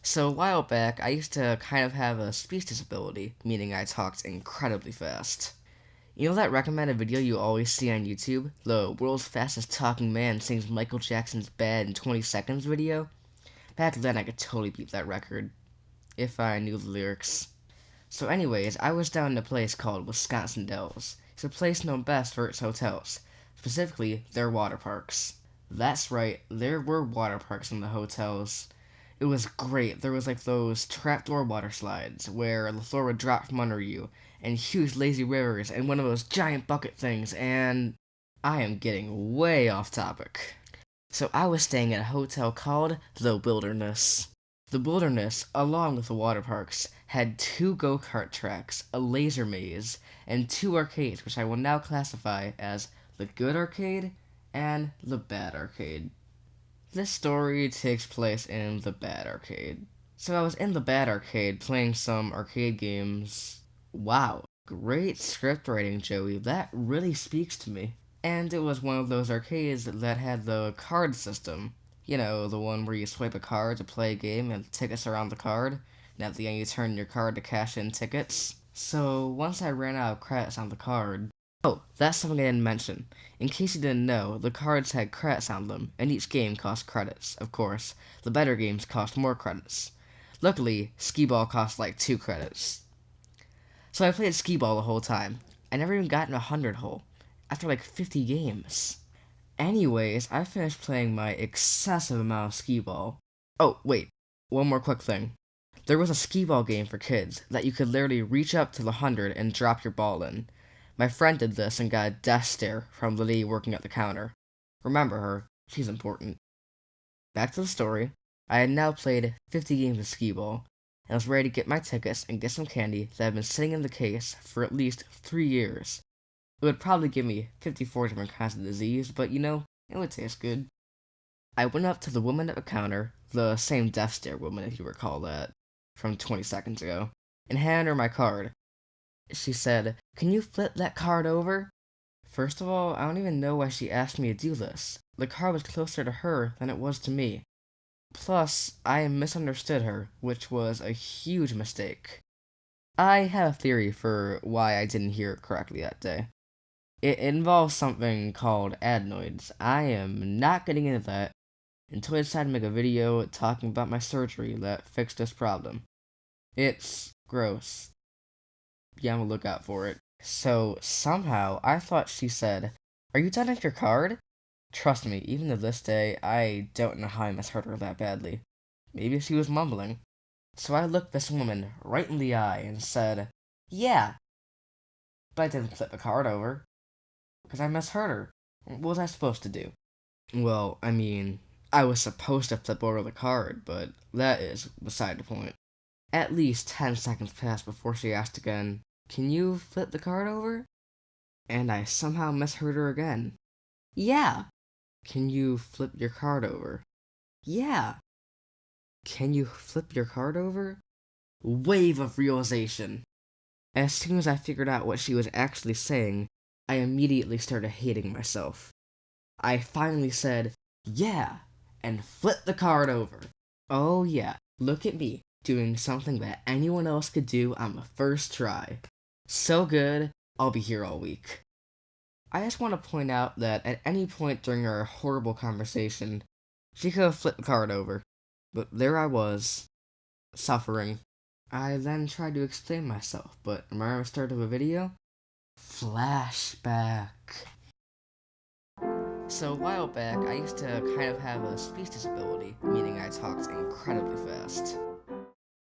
So a while back, I used to kind of have a speech disability, meaning I talked incredibly fast. You know that recommended video you always see on YouTube? The world's fastest talking man sings Michael Jackson's Bad in 20 seconds video? Back then I could totally beat that record, if I knew the lyrics. So anyways, I was down in a place called Wisconsin Dells. It's a place known best for its hotels, specifically their water parks. That's right, there were water parks in the hotels. It was great. There was like those trapdoor water slides where the floor would drop from under you, and huge lazy rivers, and one of those giant bucket things, and I am getting way off topic. So I was staying at a hotel called The Wilderness. The Wilderness, along with the water parks, had two go-kart tracks, a laser maze, and two arcades, which I will now classify as the good arcade and the bad arcade. This story takes place in the bad arcade. So I was in the bad arcade playing some arcade games. Wow, great script writing, Joey. That really speaks to me. And it was one of those arcades that had the card system. You know, the one where you swipe a card to play a game and tickets are on the card. And at the end you turn your card to cash in tickets. So once I ran out of credits on the card, oh, that's something I didn't mention. In case you didn't know, the cards had credits on them, and each game cost credits, of course. The better games cost more credits. Luckily, Skee-Ball cost like 2 credits. So I played Skee-Ball the whole time. I never even got in a 100 hole, after like 50 games. Anyways, I finished playing my excessive amount of Skee-Ball. Oh, wait, one more quick thing. There was a Skee-Ball game for kids that you could literally reach up to the 100 and drop your ball in. My friend did this and got a death stare from the lady working at the counter. Remember her, she's important. Back to the story. I had now played 50 games of Skee-Ball, and was ready to get my tickets and get some candy that had been sitting in the case for at least 3 years. It would probably give me 54 different kinds of disease, but you know, it would taste good. I went up to the woman at the counter, the same death stare woman if you recall that, from 20 seconds ago, and handed her my card. She said, "Can you flip that card over?" First of all, I don't even know why she asked me to do this. The card was closer to her than it was to me. Plus, I misunderstood her, which was a huge mistake. I have a theory for why I didn't hear it correctly that day. It involves something called adenoids. I am not getting into that until I decide to make a video talking about my surgery that fixed this problem. It's gross. Be on the lookout for it. So, somehow, I thought she said, "Are you done with your card?" Trust me, even to this day, I don't know how I misheard her that badly. Maybe she was mumbling. So I looked this woman right in the eye and said, "Yeah," but I didn't flip the card over, because I misheard her. What was I supposed to do? Well, I mean, I was supposed to flip over the card, but that is beside the point. At least 10 seconds passed before she asked again, "Can you flip the card over?" And I somehow misheard her again. "Yeah." "Can you flip your card over?" "Yeah." "Can you flip your card over?" Wave of realization. As soon as I figured out what she was actually saying, I immediately started hating myself. I finally said, "Yeah," and flipped the card over. Oh yeah, look at me, doing something that anyone else could do on the first try. So good, I'll be here all week. I just want to point out that at any point during our horrible conversation, she could have flipped the card over. But there I was, suffering. I then tried to explain myself, but remember the start of a video? Flashback. So a while back, I used to kind of have a speech disability, meaning I talked incredibly fast.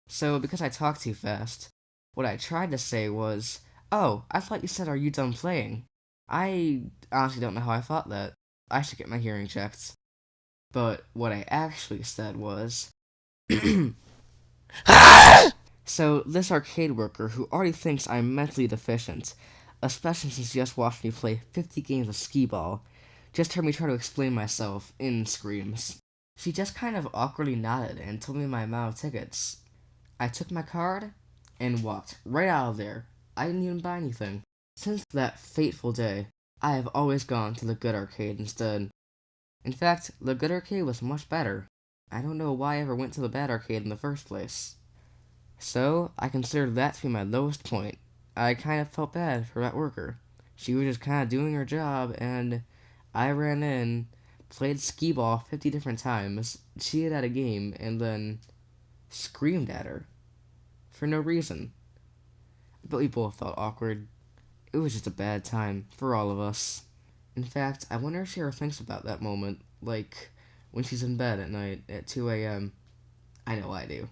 So because I talked too fast, what I tried to say was, "Oh, I thought you said, 'Are you done playing?' I honestly don't know how I thought that. I should get my hearing checked." But what I actually said was, so this arcade worker who already thinks I'm mentally deficient, especially since he just watched me play 50 games of Skee-Ball, just heard me try to explain myself in screams. She just kind of awkwardly nodded and told me my amount of tickets. I took my card and walked right out of there. I didn't even buy anything. Since that fateful day, I have always gone to the good arcade instead. In fact, the good arcade was much better. I don't know why I ever went to the Bat Arcade in the first place. So, I considered that to be my lowest point. I kind of felt bad for that worker. She was just kind of doing her job, and I ran in, played skee ball 50 different times, cheated at a game, and then screamed at her. For no reason. But we both felt awkward. It was just a bad time for all of us. In fact, I wonder if she ever thinks about that moment, like when she's in bed at night at 2 a.m. I know I do.